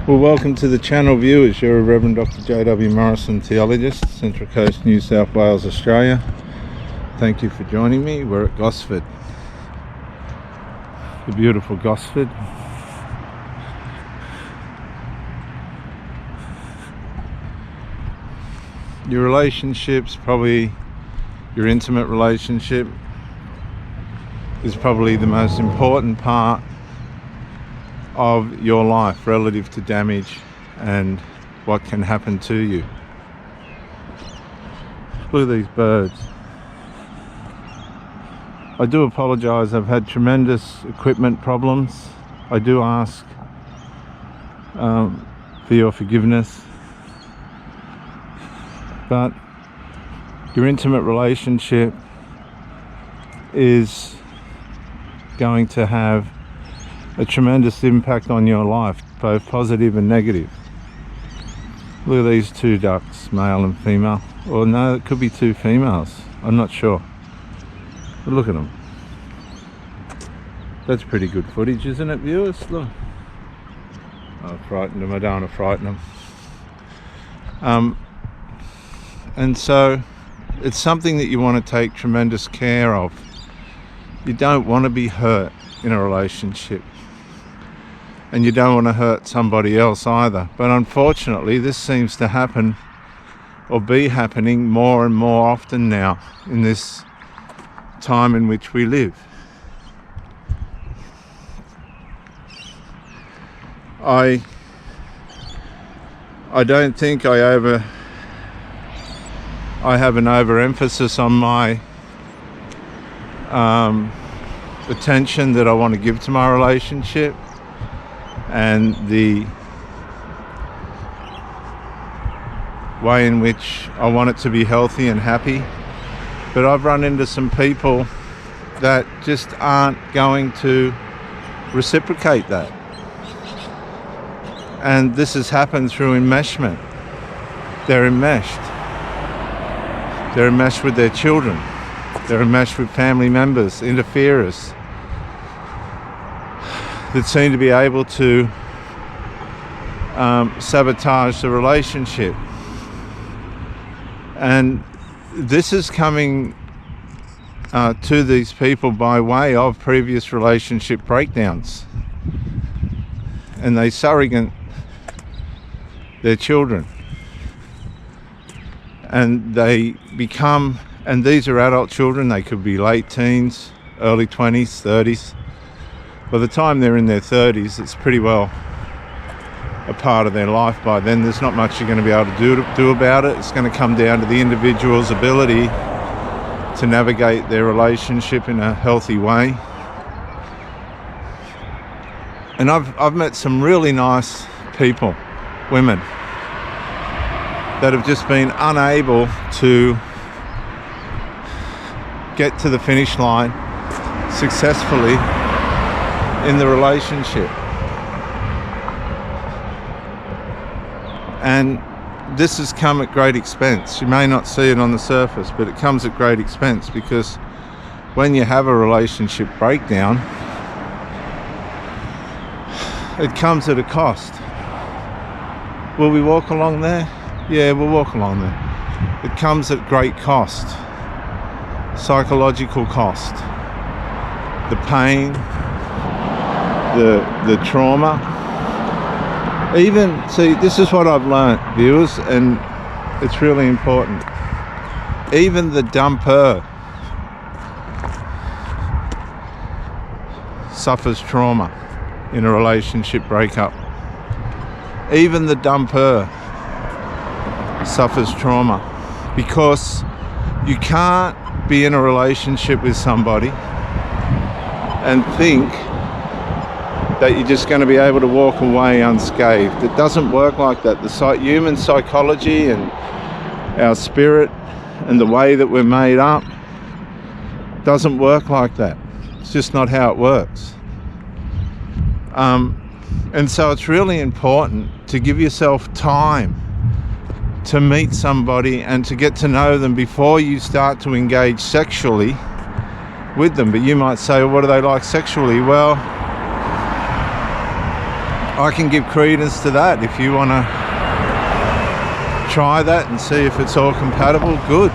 Well, welcome to the channel, viewers. You're Reverend Dr. J.W. Morrison, theologist, Central Coast, New South Wales, Australia. Thank you for joining me. We're at Gosford, the beautiful Gosford. Your relationships, probably your intimate relationship, is probably the most important part of your life relative to damage and what can happen to you. Look at these birds. I do apologise, I've had tremendous equipment problems. I do ask for your forgiveness, but your intimate relationship is going to have a tremendous impact on your life, both positive and negative. Look at these two ducks, male and female. Or no, it could be two females, I'm not sure. But look at them. That's pretty good footage, isn't it, viewers? Look. I frightened them, I don't want to frighten them. And so it's something that you want to take tremendous care of. You don't want to be hurt in a relationship, and you don't want to hurt somebody else either. But unfortunately, this seems to happen or be happening more and more often now in this time in which we live. I don't think I have an overemphasis on my attention that I want to give to my relationship and the way in which I want it to be healthy and happy. But I've run into some people that just aren't going to reciprocate that. And this has happened through enmeshment. They're enmeshed. They're enmeshed with their children. They're enmeshed with family members, interferers, that seem to be able to sabotage the relationship. And this is coming to these people by way of previous relationship breakdowns. And they surrogate their children. And they become, and these are adult children, they could be late teens, early 20s, 30s. By the time they're in their 30s, it's pretty well a part of their life by then. There's not much you're going to be able to do about it. It's going to come down to the individual's ability to navigate their relationship in a healthy way. And I've met some really nice people, women, that have just been unable to get to the finish line successfully in the relationship. And this has come at great expense. You may not see it on the surface, but it comes at great expense, because when you have a relationship breakdown, it comes at a cost. Will we walk along there? Yeah, we'll walk along there. It comes at great cost. Psychological cost. The pain, the trauma. Even, see, this is what I've learnt, viewers, and it's really important. Even the dumper suffers trauma in a relationship breakup. Even the dumper suffers trauma, because you can't be in a relationship with somebody and think that you're just going to be able to walk away unscathed. It doesn't work like that. The human psychology and our spirit and the way that we're made up doesn't work like that. It's just not how it works. And so it's really important to give yourself time to meet somebody and to get to know them before you start to engage sexually with them. But you might say, well, what do they like sexually? Well, I can give credence to that. If you want to try that and see if it's all compatible, good.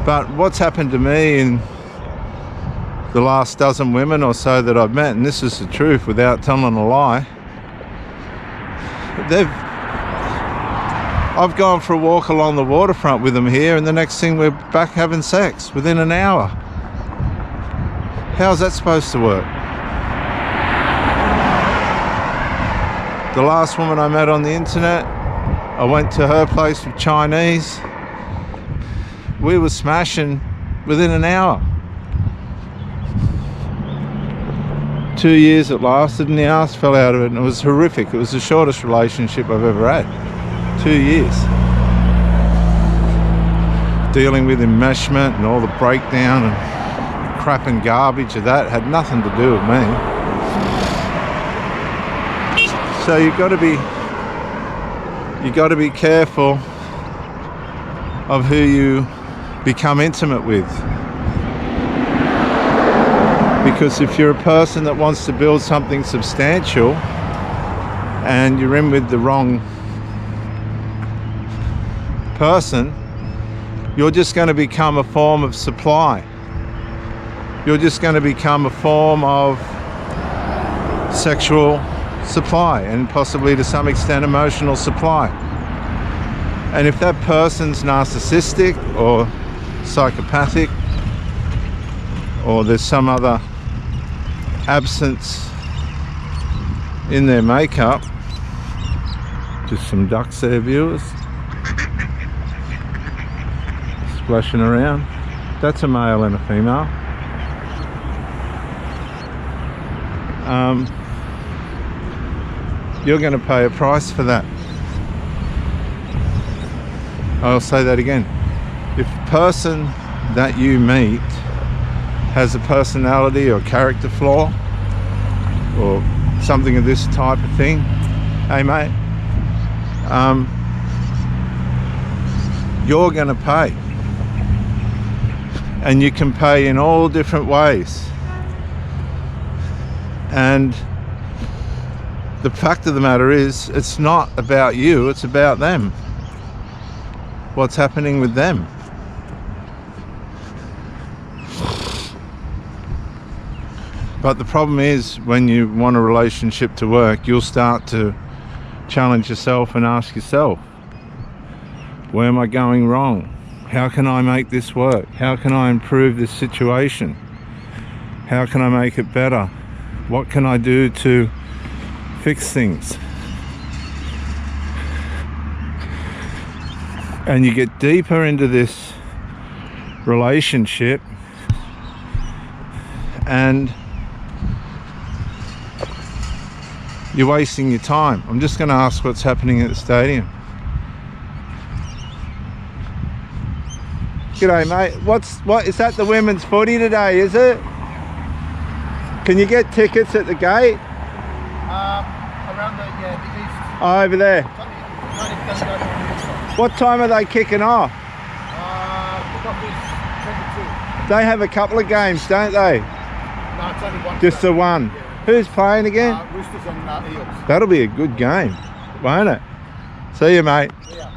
But what's happened to me in the last dozen women or so that I've met, and this is the truth without telling a lie, I've gone for a walk along the waterfront with them here, and the next thing we're back having sex within an hour. How's that supposed to work? The last woman I met on the internet, I went to her place with Chinese. We were smashing within an hour. 2 years it lasted, and the arse fell out of it, and it was horrific. It was the shortest relationship I've ever had. 2 years. Dealing with enmeshment and all the breakdown and crap and garbage of that had nothing to do with me. So you've got to be careful of who you become intimate with. Because if you're a person that wants to build something substantial and you're in with the wrong person, you're just going to become a form of supply. You're just going to become a form of sexual supply, and possibly to some extent emotional supply. And if that person's narcissistic or psychopathic, or there's some other absence in their makeup, just some ducks there, viewers, splashing around. That's a male and a female. You're going to pay a price for that. I'll say that again. If the person that you meet has a personality or character flaw or something of this type of thing, hey mate, you're going to pay. And you can pay in all different ways. And the fact of the matter is, it's not about you, it's about them. What's happening with them? But the problem is, when you want a relationship to work, you'll start to challenge yourself and ask yourself, where am I going wrong? How can I make this work? How can I improve this situation? How can I make it better? What can I do to fix things? And you get deeper into this relationship, and you're wasting your time. I'm just going to ask what's happening at the stadium. G'day mate, what is that, the women's footy today, is it? Can you get tickets at the gate? Around the east. Oh, over there. What time are they kicking off? Kickoff is 22. They have a couple of games, don't they? No, it's only one. Just the one. Yeah. Who's playing again? Roosters and Eels. That'll be a good game, won't it? See you, mate. Yeah.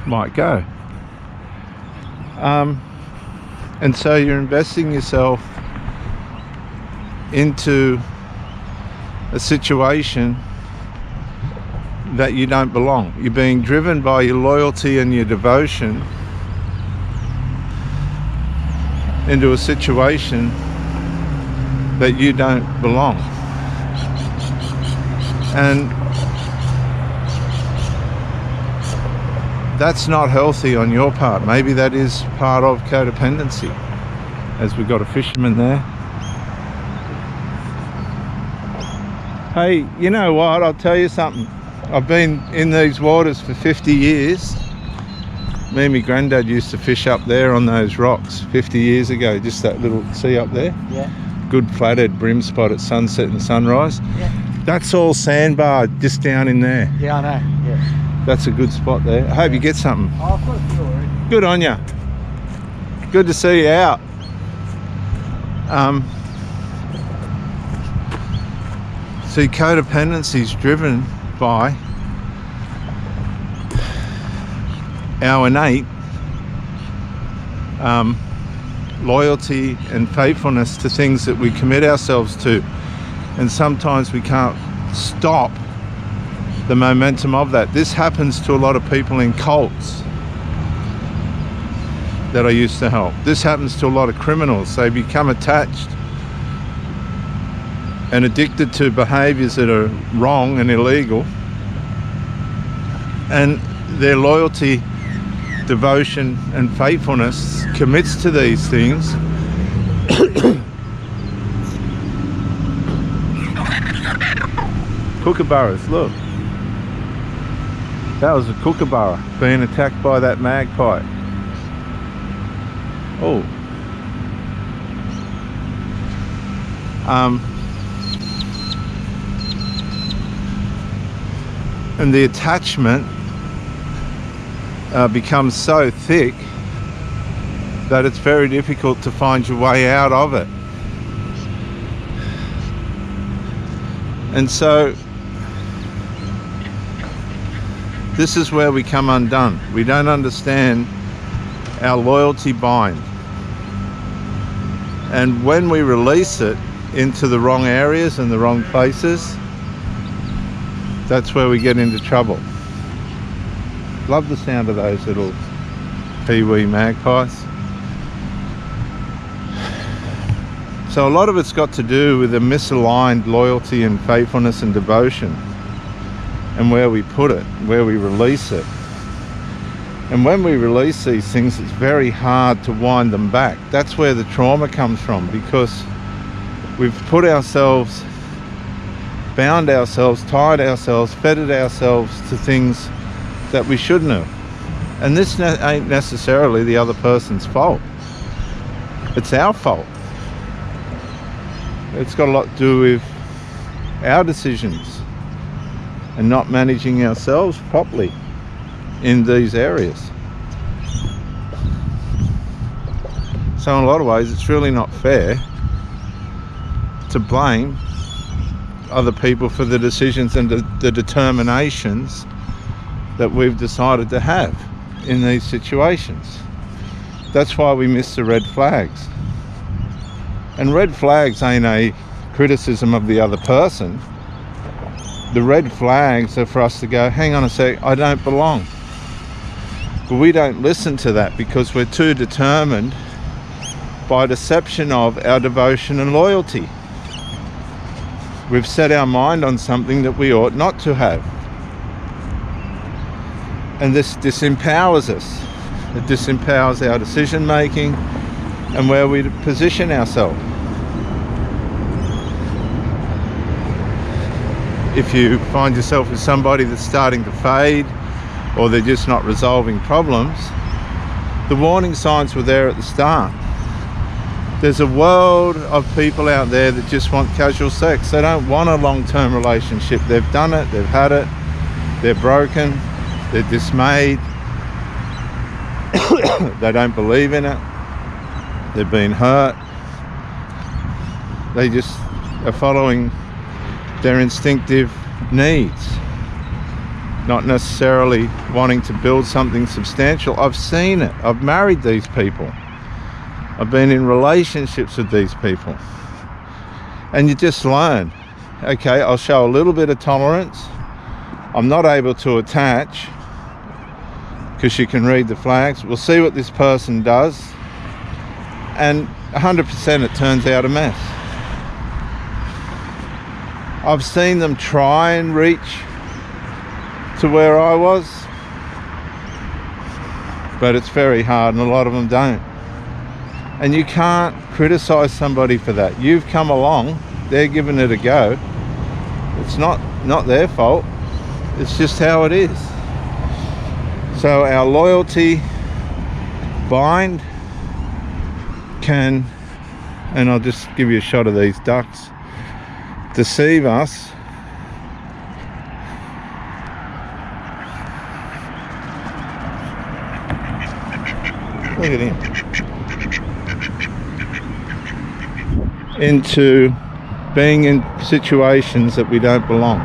Might go. And so you're investing yourself into a situation that you don't belong. You're being driven by your loyalty and your devotion into a situation that you don't belong. And that's not healthy on your part. Maybe that is part of codependency, as we've got a fisherman there. Hey, you know what? I'll tell you something. I've been in these waters for 50 years. Me and my granddad used to fish up there on those rocks 50 years ago, just that little, see up there? Yeah. Good flathead brim spot at sunset and sunrise. Yeah. That's all sandbar just down in there. Yeah, I know. Yeah. That's a good spot there. I hope you get something. Oh, I've got a few already. Good on ya. Good to see you out. See, codependency is driven by our innate loyalty and faithfulness to things that we commit ourselves to, and sometimes we can't stop the momentum of that. This happens to a lot of people in cults that I used to help. This happens to a lot of criminals. They become attached and addicted to behaviors that are wrong and illegal, and their loyalty, devotion and faithfulness commits to these things. Kookaburras, look. That was a kookaburra being attacked by that magpie. Oh. And the attachment becomes so thick that it's very difficult to find your way out of it. And so this is where we come undone. We don't understand our loyalty bind. And when we release it into the wrong areas and the wrong places, that's where we get into trouble. Love the sound of those little pee-wee magpies. So a lot of it's got to do with a misaligned loyalty and faithfulness and devotion, and where we put it, where we release it. And when we release these things, it's very hard to wind them back. That's where the trauma comes from, because we've put ourselves, bound ourselves, tied ourselves, fettered ourselves to things that we shouldn't have. And this ain't necessarily the other person's fault. It's our fault. It's got a lot to do with our decisions and not managing ourselves properly in these areas. So in a lot of ways, it's really not fair to blame other people for the decisions and the determinations that we've decided to have in these situations. That's why we miss the red flags. And red flags ain't a criticism of the other person. The red flags are for us to go, hang on a sec, I don't belong. But we don't listen to that because we're too determined by deception of our devotion and loyalty. We've set our mind on something that we ought not to have. And this disempowers us. It disempowers our decision making and where we position ourselves. If you find yourself with somebody that's starting to fade, or they're just not resolving problems, the warning signs were there at the start. There's a world of people out there that just want casual sex. They don't want a long-term relationship. They've done it, they've had it, they're broken, they're dismayed, they don't believe in it, they've been hurt. They just are following their instinctive needs, not necessarily wanting to build something substantial. I've seen it. I've married these people. I've been in relationships with these people. And you just learn, okay, I'll show a little bit of tolerance. I'm not able to attach because you can read the flags. We'll see what this person does. And 100% it turns out a mess. I've seen them try and reach to where I was, but it's very hard, and a lot of them don't. And you can't criticize somebody for that. You've come along, they're giving it a go. It's not their fault. It's just how it is. So our loyalty bind can, and I'll just give you a shot of these ducks, deceive us. Look at him. Into being in situations that we don't belong.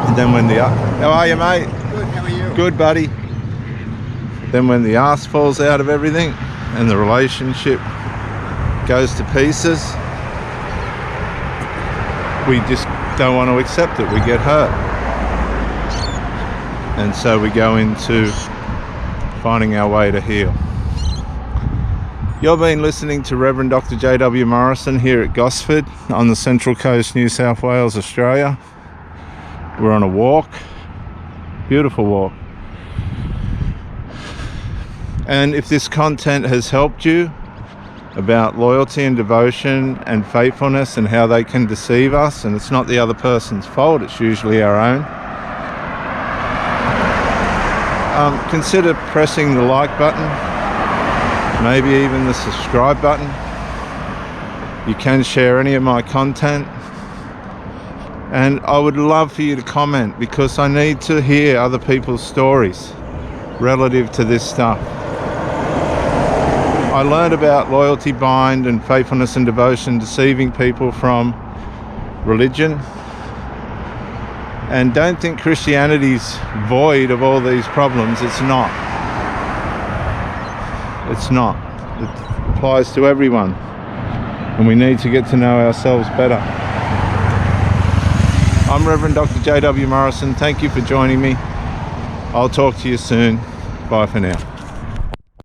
And then when the how are you, mate? Good, how are you? Good, buddy. Then when the arse falls out of everything and the relationship goes to pieces, we just don't want to accept it. We get hurt. And so we go into finding our way to heal. You've been listening to Reverend Dr. J.W. Morrison here at Gosford on the Central Coast, New South Wales, Australia. We're on a walk, beautiful walk. And if this content has helped you about loyalty and devotion and faithfulness and how they can deceive us, and it's not the other person's fault, it's usually our own, consider pressing the like button, maybe even the subscribe button. You can share any of my content, and I would love for you to comment, because I need to hear other people's stories relative to this stuff. I learned about loyalty bind and faithfulness and devotion deceiving people from religion, and don't think Christianity's void of all these problems. It's not. It's not. It applies to everyone, and we need to get to know ourselves better. I'm Reverend Dr. J.W. Morrison. Thank you for joining me. I'll talk to you soon. Bye for now.